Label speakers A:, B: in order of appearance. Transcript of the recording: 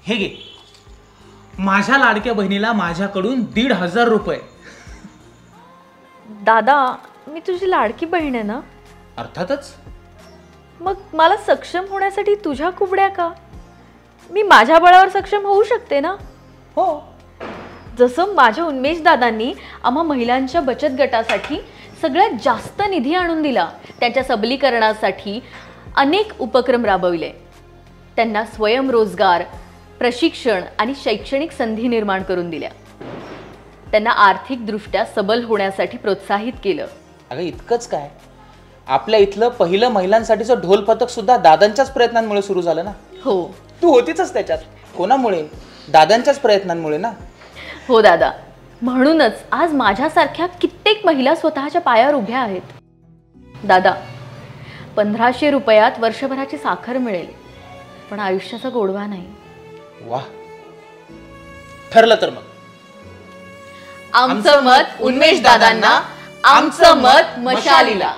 A: हे घे, माझ्या लाडक्या बहिणीला माझ्याकडून 1,500 रुपये.
B: दादा, मी तुझी लाडकी बहीण आहे ना?
A: अर्थातच.
B: मग मला सक्षम होण्यासाठी तुझ्या कुबड्या का? मी माझ्या बळावर सक्षम होऊ शकते ना?
A: हो.
B: जसं माझ्या उन्मेष दादांनी आम्हा महिलांच्या बचत गटासाठी सगळ्यात जास्त निधी आणून दिला, त्यांच्या सबलीकरणासाठी अनेक उपक्रम राबविले, त्यांना स्वयंरोजगार, प्रशिक्षण आणि शैक्षणिक संधी निर्माण करून दिल्या, त्यांना आर्थिकदृष्ट्या सबल होण्यासाठी प्रोत्साहित केलं.
A: अगं इतकंच काय, आपल्या इथलं पहिलं महिलांसाठीचं ढोल पथक सुद्धा दादांच्याच प्रयत्नांमुळे सुरू झालं ना.
B: हो,
A: तू होतीच त्याच्यात. कोणामुळे? दादांच्याच प्रयत्नांमुळे ना.
B: हो दादा, म्हणूनच आज माझ्यासारख्या कित्येक महिला स्वतःच्या पायावर उभ्या आहेत. दादा, 1,500 रुपयात वर्षभराची साखर मिळेल, पण आयुष्याचा गोडवा नाही.
A: वाह, ठरलं तर मग.
B: आमचं मत उन्मेष दादांना, आमचं मत मशालीला.